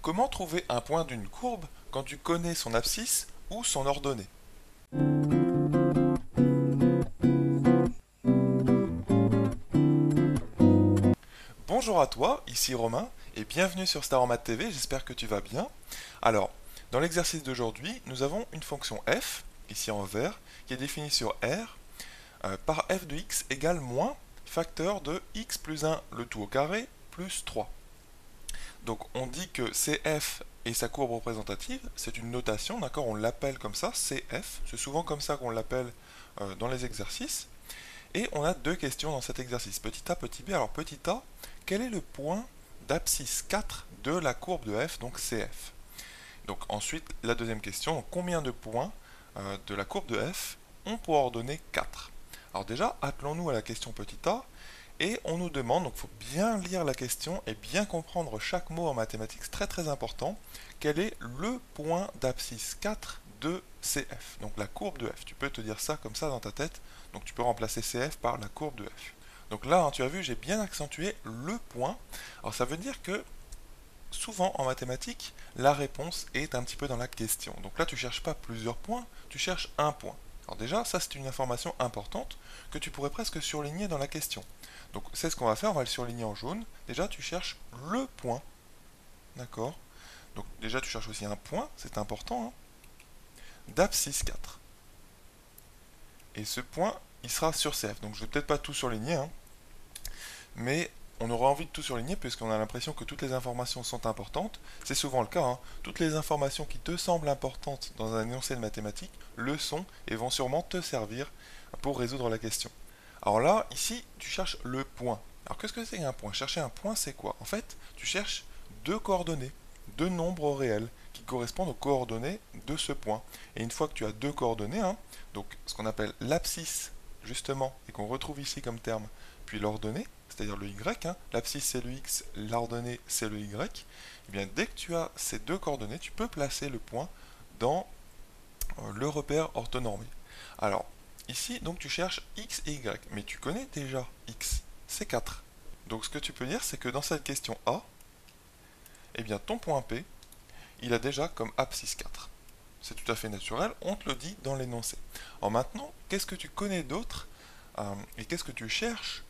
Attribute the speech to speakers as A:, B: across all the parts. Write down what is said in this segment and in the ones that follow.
A: Comment trouver un point d'une courbe quand tu connais son abscisse ou son ordonnée? Bonjour à toi, ici Romain, et bienvenue sur Star en Maths TV, j'espère que tu vas bien. Alors, dans l'exercice d'aujourd'hui, nous avons une fonction f, ici en vert, qui est définie sur R, par f de x égale moins facteur de x plus 1 le tout au carré plus 3. Donc on dit que CF et sa courbe représentative, c'est une notation, d'accord, on l'appelle comme ça, CF, c'est souvent comme ça qu'on l'appelle dans les exercices. Et on a deux questions dans cet exercice, petit a, petit b. Alors petit a, quel est le point d'abscisse 4 de la courbe de f, donc CF? Donc ensuite, la deuxième question, donc, combien de points de la courbe de f ont pour ordonnée 4? Alors déjà, attelons-nous à la question petit a, et on nous demande, donc il faut bien lire la question et bien comprendre chaque mot en mathématiques, c'est très très important, quel est le point d'abscisse 4 de CF, donc la courbe de f. Tu peux te dire ça comme ça dans ta tête, donc tu peux remplacer CF par la courbe de f. Donc là, hein, tu as vu, j'ai bien accentué le point. Alors ça veut dire que souvent en mathématiques, la réponse est un petit peu dans la question. Donc là, tu ne cherches pas plusieurs points, tu cherches un point. Alors déjà, ça c'est une information importante que tu pourrais presque surligner dans la question. Donc c'est ce qu'on va faire, on va le surligner en jaune. Déjà, tu cherches le point. D'accord? Donc déjà, tu cherches aussi un point, c'est important, hein, d'abscisse 4. Et ce point, il sera sur CF. Donc je ne vais peut-être pas tout surligner, hein, mais on aura envie de tout surligner puisqu'on a l'impression que toutes les informations sont importantes. C'est souvent le cas, hein. Toutes les informations qui te semblent importantes dans un énoncé de mathématiques le sont et vont sûrement te servir pour résoudre la question. Alors là, ici, tu cherches le point. Alors qu'est-ce que c'est qu'un point? Chercher un point, c'est quoi? En fait, tu cherches deux coordonnées, deux nombres réels qui correspondent aux coordonnées de ce point. Et une fois que tu as deux coordonnées, hein, donc ce qu'on appelle l'abscisse, justement, et qu'on retrouve ici comme terme, puis l'ordonnée, c'est-à-dire le y, hein, l'abscisse c'est le x, l'ordonnée c'est le y, et bien dès que tu as ces deux coordonnées, tu peux placer le point dans le repère orthonormé. Alors, ici, donc tu cherches x et y, mais tu connais déjà x, c'est 4. Donc ce que tu peux dire, c'est que dans cette question A, eh bien ton point P, il a déjà comme abscisse 4. C'est tout à fait naturel, on te le dit dans l'énoncé. Alors maintenant, qu'est-ce que tu connais d'autre et qu'est-ce que tu cherches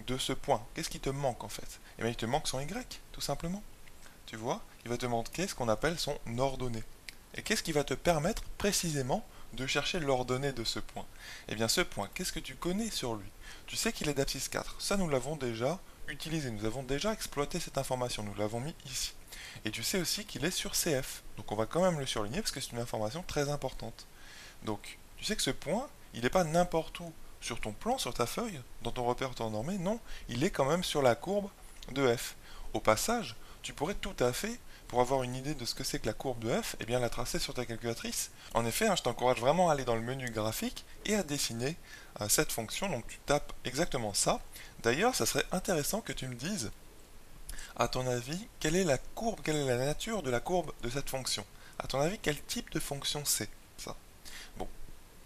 A: de ce point? Qu'est-ce qui te manque en fait? Eh bien il te manque son y, tout simplement. Tu vois, il va te manquer ce qu'on appelle son ordonnée. Et qu'est-ce qui va te permettre précisément de chercher l'ordonnée de ce point? Eh bien ce point, qu'est-ce que tu connais sur lui? Tu sais qu'il est d'abscisse 4. Ça, nous l'avons déjà utilisé, nous avons déjà exploité cette information, nous l'avons mis ici. Et tu sais aussi qu'il est sur CF. Donc on va quand même le surligner parce que c'est une information très importante. Donc tu sais que ce point, il n'est pas n'importe où sur ton plan, sur ta feuille, dans ton repère orthonormé, non, il est quand même sur la courbe de f. Au passage, tu pourrais tout à fait, pour avoir une idée de ce que c'est que la courbe de f, eh bien la tracer sur ta calculatrice. En effet, hein, je t'encourage vraiment à aller dans le menu graphique et à dessiner cette fonction. Donc tu tapes exactement ça. D'ailleurs, ça serait intéressant que tu me dises, à ton avis, quelle est la courbe, quelle est la nature de la courbe de cette fonction? À ton avis, quel type de fonction c'est ça? Bon,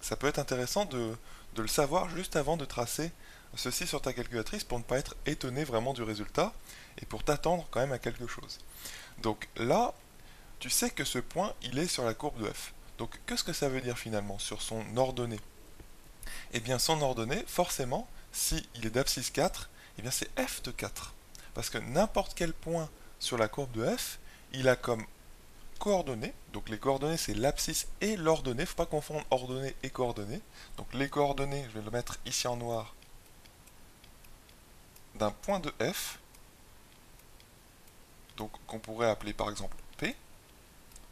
A: ça peut être intéressant de le savoir juste avant de tracer ceci sur ta calculatrice pour ne pas être étonné vraiment du résultat et pour t'attendre quand même à quelque chose. Donc là, tu sais que ce point, il est sur la courbe de f. Donc qu'est-ce que ça veut dire finalement sur son ordonnée? Eh bien son ordonnée, forcément, s'il est d'abscisse 4, eh bien c'est f de 4. Parce que n'importe quel point sur la courbe de f, il a comme coordonnées, donc les coordonnées c'est l'abscisse et l'ordonnée, il ne faut pas confondre ordonnée et coordonnées. Donc les coordonnées, je vais le mettre ici en noir, d'un point de f, donc qu'on pourrait appeler par exemple P,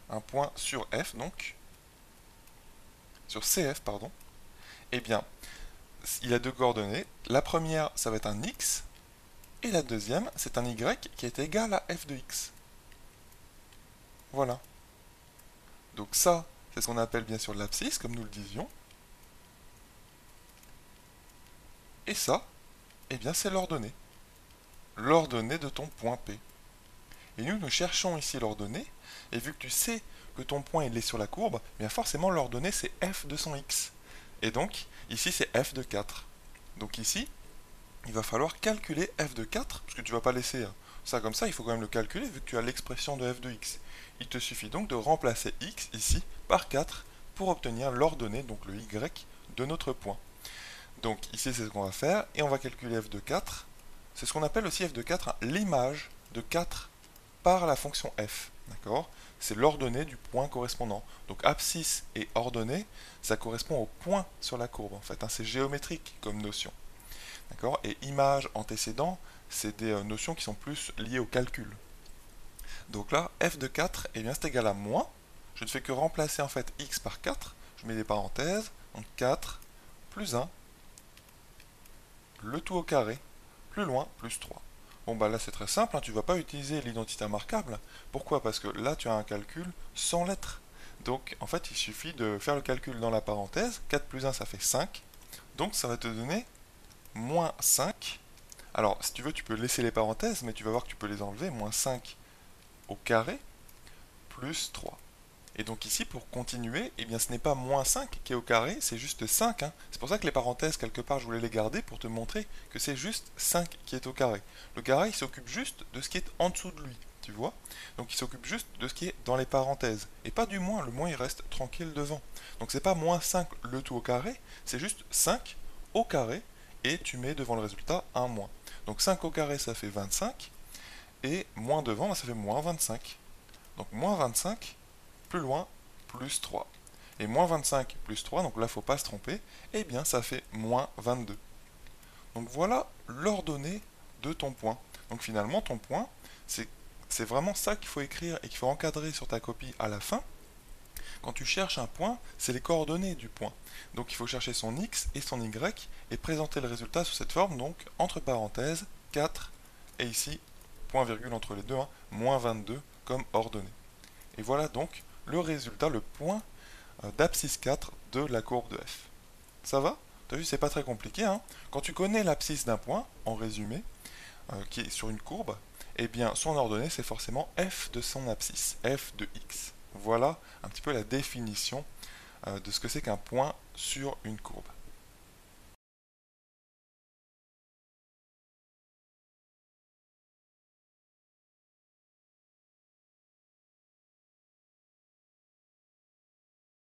A: un point sur f donc, sur CF pardon, eh bien il a deux coordonnées, la première ça va être un x, et la deuxième c'est un y qui est égal à f de x. Voilà. Donc ça, c'est ce qu'on appelle bien sûr l'abscisse, comme nous le disions. Et ça, eh bien c'est l'ordonnée. L'ordonnée de ton point P. Et nous cherchons ici l'ordonnée, et vu que tu sais que ton point il est sur la courbe, eh bien forcément l'ordonnée c'est f de son x. Et donc, ici c'est f de 4. Donc ici, il va falloir calculer f de 4, parce que tu ne vas pas laisser Ça comme ça, il faut quand même le calculer vu que tu as l'expression de f de x. Il te suffit donc de remplacer x ici par 4 pour obtenir l'ordonnée, donc le y, de notre point. Donc ici c'est ce qu'on va faire, et on va calculer f de 4. C'est ce qu'on appelle aussi f de 4, l'image de 4 par la fonction f. D'accord? C'est l'ordonnée du point correspondant. Donc abscisse et ordonnée, ça correspond au point sur la courbe en fait. Hein, c'est géométrique comme notion. D'accord? Et image, antécédent, c'est des notions qui sont plus liées au calcul. Donc là, f de 4, eh bien, c'est égal à moins. Je ne fais que remplacer en fait x par 4. Je mets des parenthèses. Donc 4 plus 1, le tout au carré, plus loin, plus 3. Bon bah là c'est très simple, hein, tu ne vas pas utiliser l'identité remarquable. Pourquoi? Parce que là tu as un calcul sans lettres. Donc en fait il suffit de faire le calcul dans la parenthèse. 4 plus 1 ça fait 5. Donc ça va te donner moins 5. Alors si tu veux tu peux laisser les parenthèses, mais tu vas voir que tu peux les enlever. Moins 5 au carré plus 3. Et donc ici, pour continuer, eh bien ce n'est pas moins 5 qui est au carré, c'est juste 5. Hein. C'est pour ça que les parenthèses, quelque part, je voulais les garder pour te montrer que c'est juste 5 qui est au carré. Le carré, il s'occupe juste de ce qui est en dessous de lui, tu vois. Donc il s'occupe juste de ce qui est dans les parenthèses. Et pas du moins, le moins il reste tranquille devant. Donc c'est pas moins 5 le tout au carré, c'est juste 5 au carré, et tu mets devant le résultat un moins. Donc 5 au carré, ça fait 25, et moins devant, ça fait moins 25. Donc moins 25, plus loin, plus 3. Et moins 25 plus 3, donc là, il ne faut pas se tromper, eh bien, ça fait moins 22. Donc voilà l'ordonnée de ton point. Donc finalement, ton point, c'est vraiment ça qu'il faut écrire et qu'il faut encadrer sur ta copie à la fin. Quand tu cherches un point, c'est les coordonnées du point. Donc il faut chercher son x et son y et présenter le résultat sous cette forme, donc entre parenthèses, 4, et ici, point virgule entre les deux, hein, moins 22 comme ordonnée. Et voilà donc le résultat, le point d'abscisse 4 de la courbe de f. Ça va? Tu as vu, c'est pas très compliqué. Hein. Quand tu connais l'abscisse d'un point, en résumé, qui est sur une courbe, eh bien son ordonnée c'est forcément f de son abscisse, f de x. Voilà un petit peu la définition de ce que c'est qu'un point sur une courbe.